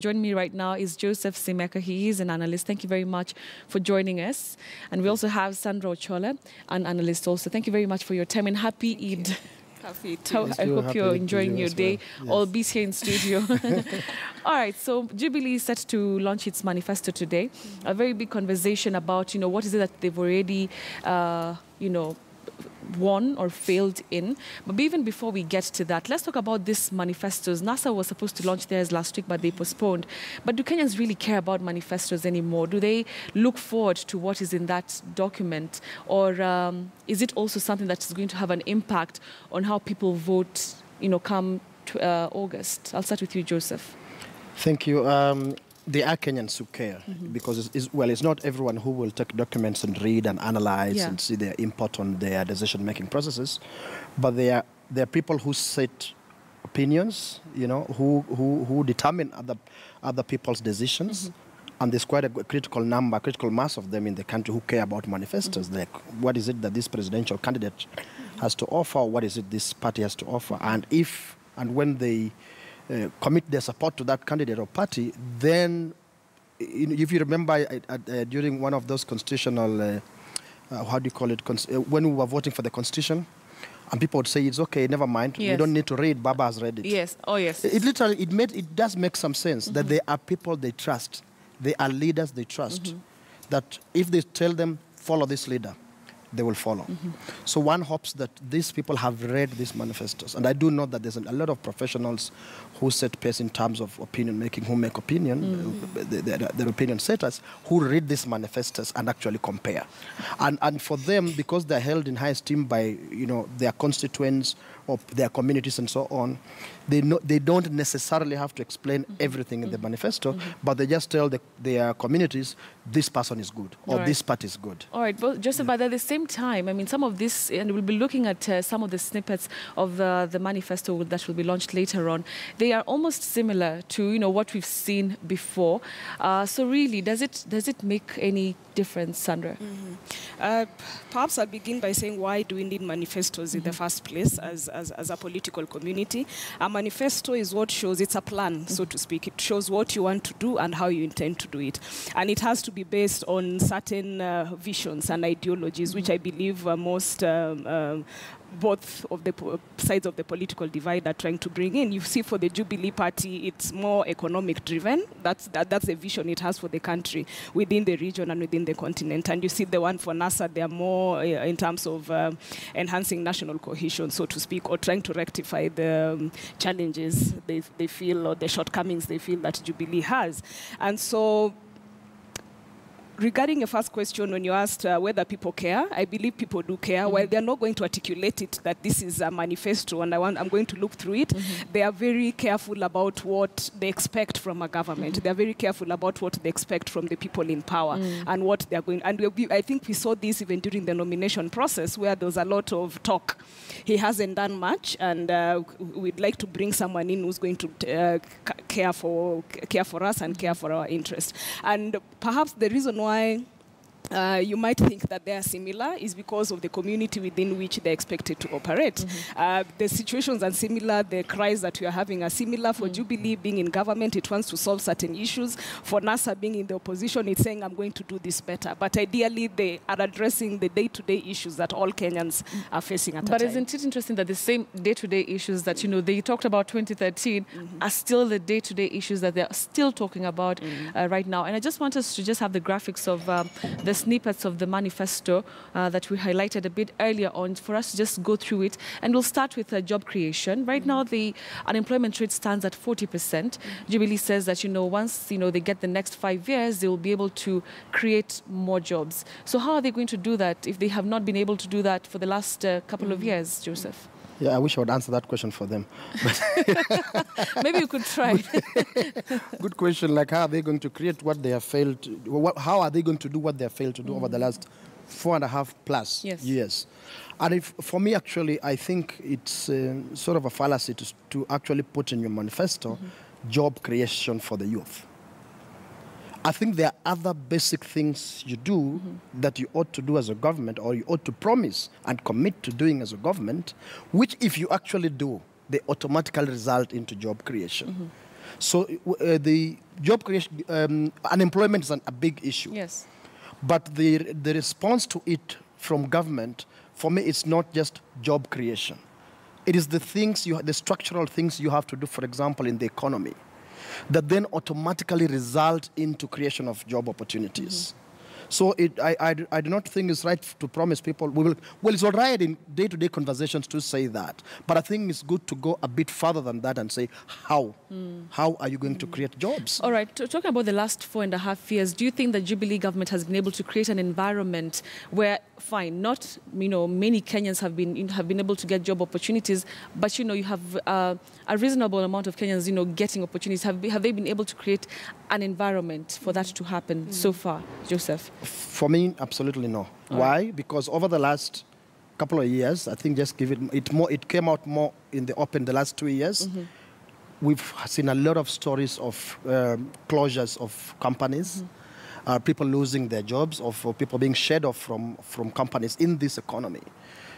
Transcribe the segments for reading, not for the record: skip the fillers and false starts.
Joining me right now is Joseph Simeka. He is an analyst. Thank you very much for joining us. And we also have Sandra Ochola, an analyst also. Thank you very much for your time and happy Eid. Happy too. I hope you're enjoying your day. Yes. All bees here in studio. All right, so Jubilee is set to launch its manifesto today. A very big conversation about, what is it that they've already, won or failed in. But even before we get to that, let's talk about this manifestos. NASA was supposed to launch theirs last week, but they postponed. But do Kenyans really care about manifestos anymore? Do they look forward to what is in that document? Or is it also something that is going to have an impact on how people vote, come to, August? I'll start with you, Joseph. Thank you. There are Kenyans who care because it's not everyone who will take documents and read and analyze and see their input on their decision-making processes, but there are people who set opinions, who determine other people's decisions, and there's quite a critical mass of them in the country who care about manifestos, like what is it that this presidential candidate has to offer, what is it this party has to offer, and if and when they commit their support to that candidate or party, then, if you remember, during one of those constitutional, how do you call it, when we were voting for the constitution, and people would say, it's okay, never mind, we don't need to read, Baba has read it. Yes, oh yes. It does make some sense that there are people they trust, they are leaders they trust, that if they tell them, follow this leader, they will follow. So one hopes that these people have read these manifestos. And I do know that there's a lot of professionals who set pace in terms of opinion making, who make opinion, their opinion setters, who read these manifestos and actually compare. And for them, because they're held in high esteem by their constituents or their communities and so on, they don't necessarily have to explain everything in the manifesto, but they just tell their communities, this person is good, or this party is good. All right, well, Joseph, but at the same time, I mean, some of this, and we'll be looking at some of the snippets of the manifesto that will be launched later on, they are almost similar to, what we've seen before. So really, does it make any difference, Sandra? Perhaps I'll begin by saying, why do we need manifestos in the first place as a political community? A manifesto is what shows, it's a plan, so to speak. It shows what you want to do and how you intend to do it. And it has to be based on certain visions and ideologies, which I believe most both of the sides of the political divide are trying to bring in. You see, for the Jubilee Party, it's more economic driven. That's the vision it has for the country within the region and within the continent. And you see the one for NASA, they are more in terms of enhancing national cohesion, so to speak, or trying to rectify the challenges they feel, or the shortcomings they feel that Jubilee has. And so, regarding your first question, when you asked whether people care, I believe people do care. While they're not going to articulate it that this is a manifesto and I'm going to look through it, they are very careful about what they expect from a government. They're very careful about what they expect from the people in power and what they're going. And I think we saw this even during the nomination process, where there was a lot of talk. He hasn't done much, and we'd like to bring someone in who's going to care for us and care for our interests. And perhaps the reason why you might think that they are similar is because of the community within which they're expected to operate. The situations are similar, the cries that we are having are similar. For Jubilee being in government, it wants to solve certain issues. For NASA being in the opposition, it's saying, I'm going to do this better. But ideally, they are addressing the day-to-day issues that all Kenyans are facing at a time. But isn't it interesting that the same day-to-day issues that, they talked about 2013 are still the day-to-day issues that they're still talking about right now? And I just want us to just have the graphics of the snippets of the manifesto that we highlighted a bit earlier on, for us to just go through it. And we'll start with job creation. Right now, the unemployment rate stands at 40%. Jubilee says that, once, they get the next 5 years, they will be able to create more jobs. So how are they going to do that if they have not been able to do that for the last couple of years, Joseph? Yeah, I wish I would answer that question for them. Maybe you could try. Good question. Like, how are they going to create what they have failed to, how are they going to do what they have failed to do over the last 4.5+ years? And for me, actually, I think it's sort of a fallacy to actually put in your manifesto job creation for the youth. I think there are other basic things you do that you ought to do as a government, or you ought to promise and commit to doing as a government, which if you actually do, they automatically result into job creation. So the job creation, unemployment is a big issue. Yes. But the response to it from government, for me, it's not just job creation. It is the things, the structural things you have to do, for example, in the economy, that then automatically result into creation of job opportunities. So I do not think it's right to promise people well, it's all right in day-to-day conversations to say that. But I think it's good to go a bit further than that and say, how? How are you going to create jobs? All right. Talking about the last 4.5 years, do you think the Jubilee government has been able to create an environment where, fine, not, many Kenyans have been able to get job opportunities, but, you have a reasonable amount of Kenyans, getting opportunities. Have they been able to create an environment for that to happen so far, Joseph? For me, absolutely no. Why? Because over the last couple of years, I think just give it more. It came out more in the open the last 2 years. We've seen a lot of stories of closures of companies, people losing their jobs, or people being shed off from companies in this economy.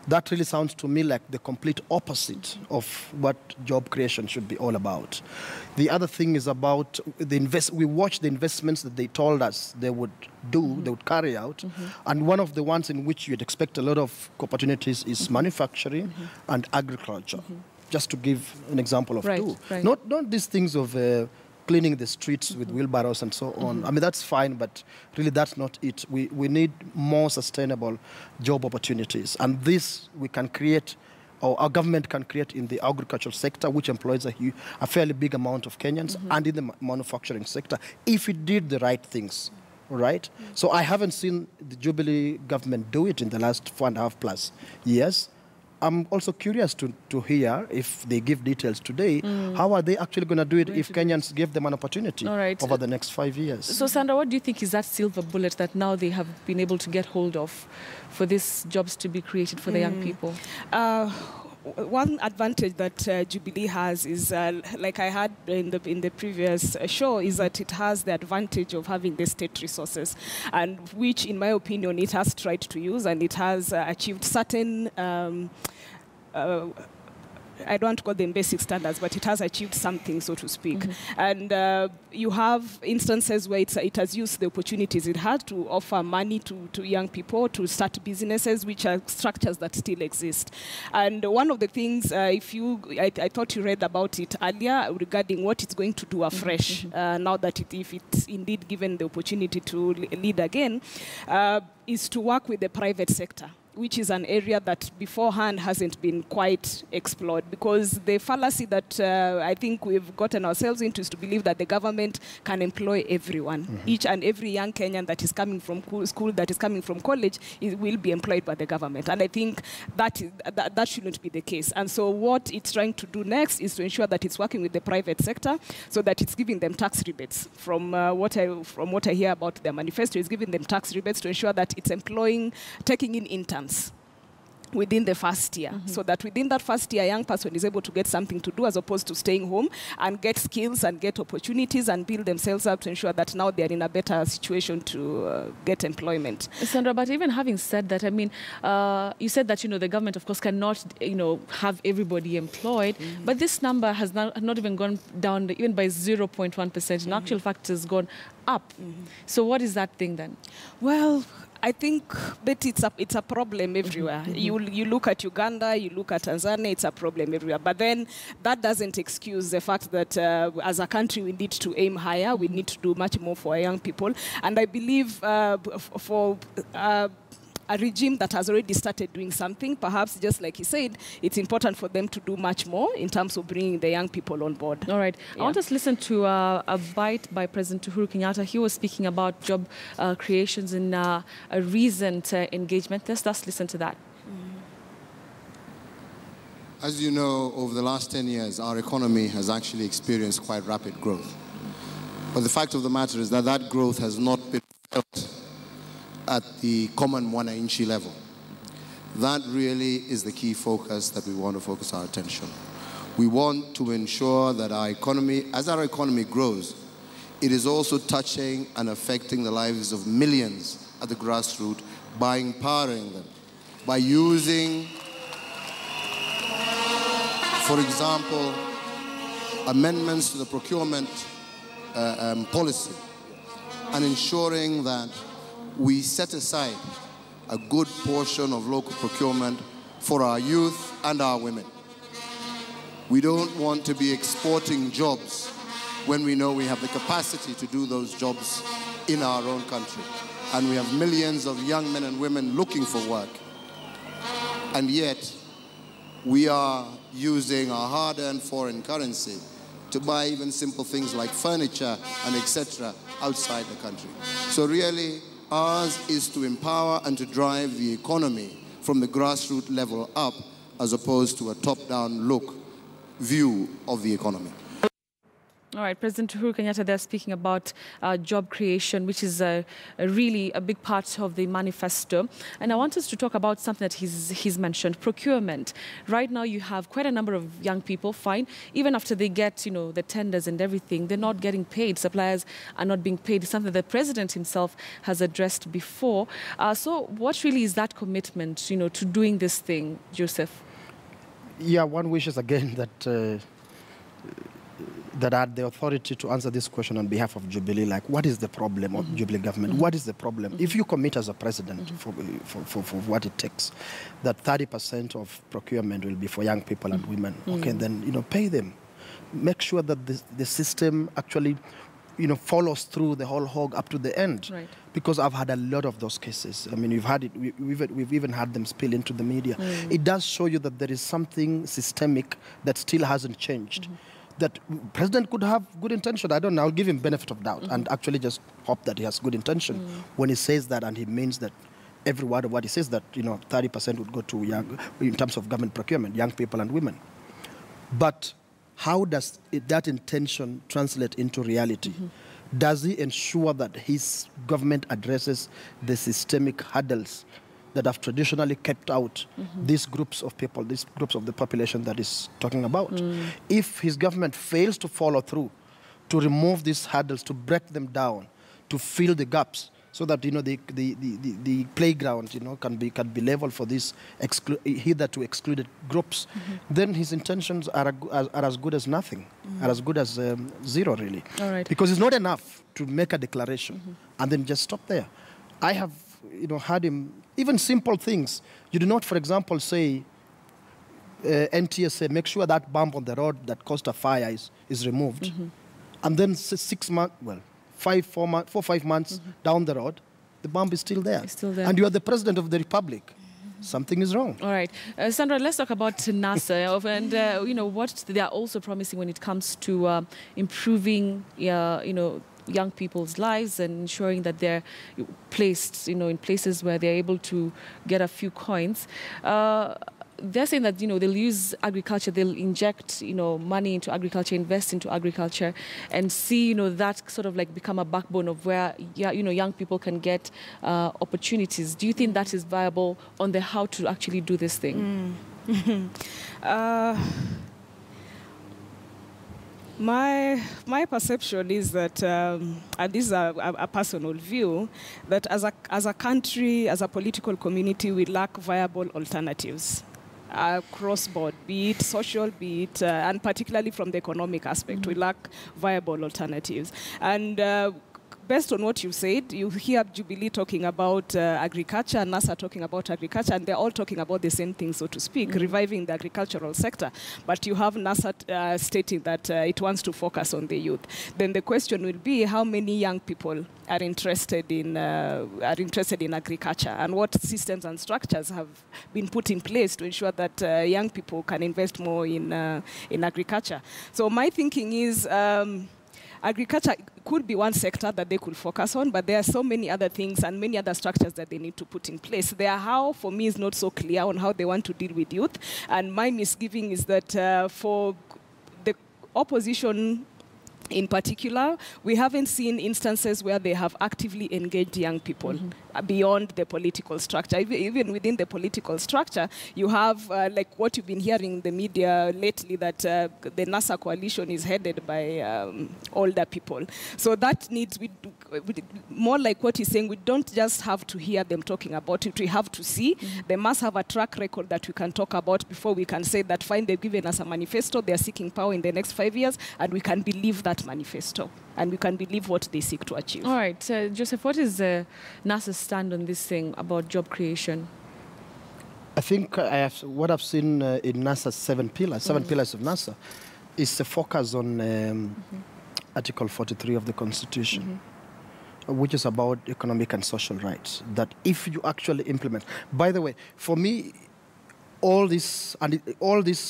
That really sounds to me like the complete opposite of what job creation should be all about. The other thing is about we watch the investments that they told us they would do, they would carry out, and one of the ones in which you'd expect a lot of opportunities is manufacturing and agriculture. Just to give an example of two. Right. Not these things of cleaning the streets with wheelbarrows and so on. I mean, that's fine, but really that's not it. We need more sustainable job opportunities. And this we can create, or our government can create in the agricultural sector, which employs a fairly big amount of Kenyans, and in the manufacturing sector, if it did the right things. Right? So I haven't seen the Jubilee government do it in the last 4.5+ years. I'm also curious to hear, if they give details today, how are they actually going to do it if Kenyans give them an opportunity over the next 5 years? So, Sandra, what do you think is that silver bullet that now they have been able to get hold of for these jobs to be created for the young people? One advantage that Jubilee has is, like I had in the previous show, is that it has the advantage of having the state resources, and which, in my opinion, it has tried to use, and it has achieved certain I don't want to call them basic standards, but it has achieved something, so to speak. And you have instances where it has used the opportunities it had to offer money to young people to start businesses, which are structures that still exist. And one of the things, I thought you read about it earlier regarding what it's going to do afresh, now that if it's indeed given the opportunity to lead again, is to work with the private sector, which is an area that beforehand hasn't been quite explored, because the fallacy that I think we've gotten ourselves into is to believe that the government can employ everyone. Each and every young Kenyan that is coming from school, that is coming from college, will be employed by the government. And I think that shouldn't be the case. And so what it's trying to do next is to ensure that it's working with the private sector, so that it's giving them tax rebates. From what I hear about their manifesto, is giving them tax rebates to ensure that it's taking in interns within the first year, so that within that first year, a young person is able to get something to do, as opposed to staying home and get skills and get opportunities and build themselves up to ensure that now they're in a better situation to get employment. Sandra, but even having said that, I mean, you said that, the government, of course, cannot, have everybody employed, but this number has not even gone down even by 0.1%. In actual fact, it has gone up. So what is that thing then? Well, I think that it's a problem everywhere. You look at Uganda, you look at Tanzania, it's a problem everywhere. But then that doesn't excuse the fact that as a country we need to aim higher. We need to do much more for our young people. And I believe for a regime that has already started doing something, perhaps just like he said, it's important for them to do much more in terms of bringing the young people on board. All right. Yeah. I want us to listen to a bite by President Uhuru Kenyatta. He was speaking about job creations in a recent engagement. Let's listen to that. As you know, over the last 10 years, our economy has actually experienced quite rapid growth. But the fact of the matter is that growth has not been felt at the common mwananchi level. That really is the key focus that we want to focus our attention. We want to ensure that our economy, as our economy grows, it is also touching and affecting the lives of millions at the grassroots by empowering them, by using, for example, amendments to the procurement policy and ensuring that we set aside a good portion of local procurement for our youth and our women. We don't want to be exporting jobs when we know we have the capacity to do those jobs in our own country. And we have millions of young men and women looking for work. And yet, we are using our hard-earned foreign currency to buy even simple things like furniture and etc. outside the country. So really, ours is to empower and to drive the economy from the grassroots level up, as opposed to a top-down look view of the economy. All right, President Uhuru Kenyatta there speaking about job creation, which is really a big part of the manifesto. And I want us to talk about something that he's mentioned, procurement. Right now, you have quite a number of young people, fine, even after they get, you know, the tenders and everything, they're not getting paid. Suppliers are not being paid. It's something the President himself has addressed before. So what really is that commitment, you know, to doing this thing, Joseph? Yeah, one wishes again that that had the authority to answer this question on behalf of Jubilee, like what is the problem of Jubilee government? What is the problem? If you commit as a president for what it takes, that 30% of procurement will be for young people and women, okay, then, you know, pay them. Make sure that the system actually, you know, follows through the whole hog up to the end. Right. Because I've had a lot of those cases. I mean, we've had it, we've even had them spill into the media. It does show you that there is something systemic that still hasn't changed. That president could have good intention. I don't know. I'll give him benefit of doubt and actually just hope that he has good intention when he says that, and he means that every word of what he says, that, you know, 30% would go to young, in terms of government procurement, young people and women. But how does that intention translate into reality? Does he ensure that his government addresses the systemic hurdles that have traditionally kept out these groups of people, these groups of the population that is talking about? If his government fails to follow through, to remove these hurdles, to break them down, to fill the gaps, so that, you know, the playground, you know, can be level for these hitherto excluded groups, then his intentions are as good as nothing, are as good as zero, really. All right. Because it's not enough to make a declaration and then just stop there. I have, you know, had him, even simple things. You do not, for example, say, NTSA, make sure that bump on the road that caused a fire is removed. And then 6 months, well, 5 months down the road, the bump is still there. It's still there. And you are the president of the republic. Something is wrong. All right. Sandra, let's talk about NASA and, you know, what they are also promising when it comes to improving, you know, young people's lives and ensuring that they're placed, you know, in places where they're able to get a few coins. They're saying that, you know, they'll use agriculture, they'll inject, you know, money into agriculture, invest into agriculture, and see, you know, that sort of like become a backbone of where, you know, young people can get opportunities. Do you think that is viable on the how to actually do this thing? My perception is that, and this is a personal view, that as a country, as a political community, we lack viable alternatives. Cross-board, be it social, be it, and particularly from the economic aspect, we lack viable alternatives. And based on what you said, you hear Jubilee talking about agriculture, NASA talking about agriculture, and they're all talking about the same thing, so to speak, reviving the agricultural sector. But you have NASA stating that it wants to focus on the youth. Then the question will be, how many young people are interested in agriculture, and what systems and structures have been put in place to ensure that young people can invest more in agriculture? So my thinking is, agriculture could be one sector that they could focus on, but there are so many other things and many other structures that they need to put in place. Their how, for me, is not so clear on how they want to deal with youth. And my misgiving is that for the opposition in particular, we haven't seen instances where they have actively engaged young people beyond the political structure. Even within the political structure, you have, like what you've been hearing in the media lately, that the NASA coalition is headed by older people. So that needs, more like what he's saying, we don't just have to hear them talking about it, we have to see. They must have a track record that we can talk about before we can say that, fine, they've given us a manifesto, they're seeking power in the next 5 years, and we can believe that manifesto, and we can believe what they seek to achieve. All right, Joseph, what is NASA's stand on this thing about job creation? I think what I've seen in NASA's seven pillars of NASA, is a focus on Article 43 of the Constitution, which is about economic and social rights. That if you actually implement, by the way, for me, all these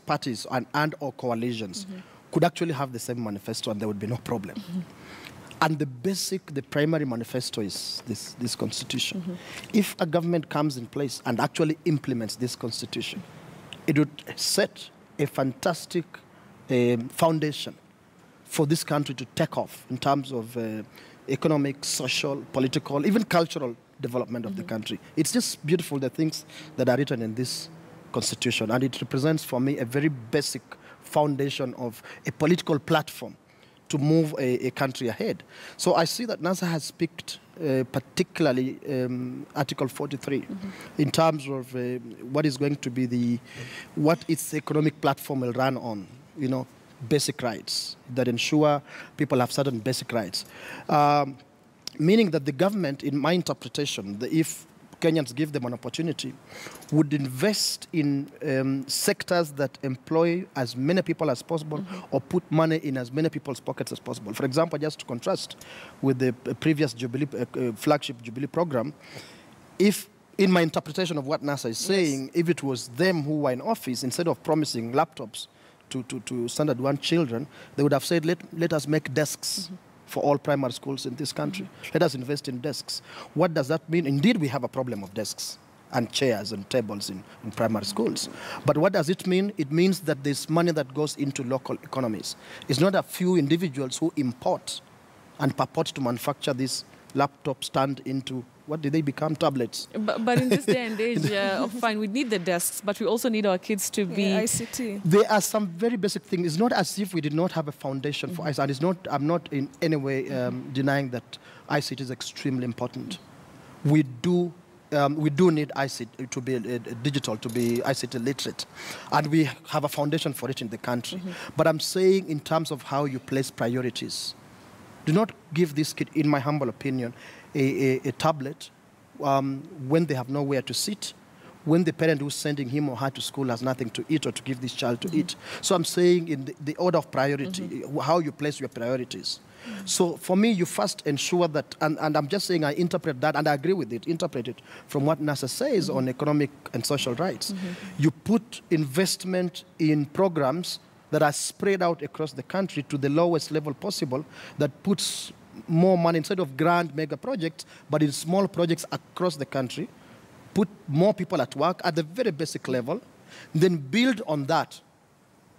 parties and or coalitions could actually have the same manifesto and there would be no problem. And the primary manifesto is this constitution. If a government comes in place and actually implements this constitution, it would set a fantastic foundation for this country to take off in terms of economic, social, political, even cultural development of the country. It's just beautiful, the things that are written in this constitution, and it represents for me a very basic foundation of a political platform to move a country ahead. So I see that NASA has picked particularly Article 43 in terms of what is going to be what its economic platform will run on, basic rights that ensure people have certain basic rights. Meaning that the government, in my interpretation, if Kenyans give them an opportunity, would invest in sectors that employ as many people as possible or put money in as many people's pockets as possible. For example, just to contrast with the previous Jubilee, flagship Jubilee program, if, in my interpretation of what NASA is saying, if it was them who were in office, instead of promising laptops to standard 1 children, they would have said, let us make desks for all primary schools in this country. Let us invest in desks. What does that mean? Indeed, we have a problem of desks and chairs and tables in primary schools. But what does it mean? It means that there's money that goes into local economies. It's not a few individuals who import and purport to manufacture this laptop stand into, what do they become, tablets? But in this day and age, fine, we need the desks, but we also need our kids to be... ICT. There are some very basic things. It's not as if we did not have a foundation for ICT. And it's not, I'm not in any way denying that ICT is extremely important. We do need ICT to be digital, to be ICT literate. And we have a foundation for it in the country. But I'm saying in terms of how you place priorities. Do not give this kid, in my humble opinion, a tablet when they have nowhere to sit, when the parent who's sending him or her to school has nothing to eat or to give this child to eat. So I'm saying in the order of priority, how you place your priorities. So for me, you first ensure that, and I'm just saying I interpret that, and I agree with it, interpret it from what NASA says on economic and social rights. You put investment in programs that are spread out across the country to the lowest level possible, that puts more money instead of grand mega projects, but in small projects across the country, put more people at work at the very basic level, then build on that.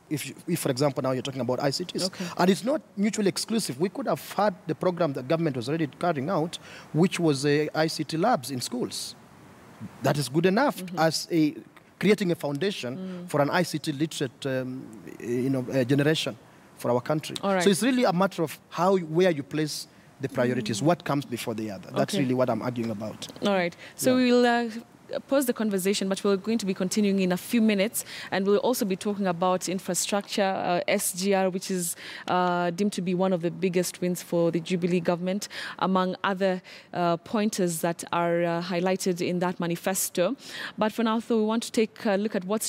If for example, now you're talking about ICTs. And it's not mutually exclusive. We could have had the program that government was already carrying out, which was ICT labs in schools. That is good enough as creating a foundation for an ICT literate generation for our country. So it's really a matter of where you place the priorities, what comes before the other. That's really what I'm arguing about. All right. So we will pause the conversation, but we're going to be continuing in a few minutes, and we'll also be talking about infrastructure, SGR, which is deemed to be one of the biggest wins for the Jubilee government, among other pointers that are highlighted in that manifesto. But for now, though, we want to take a look at what's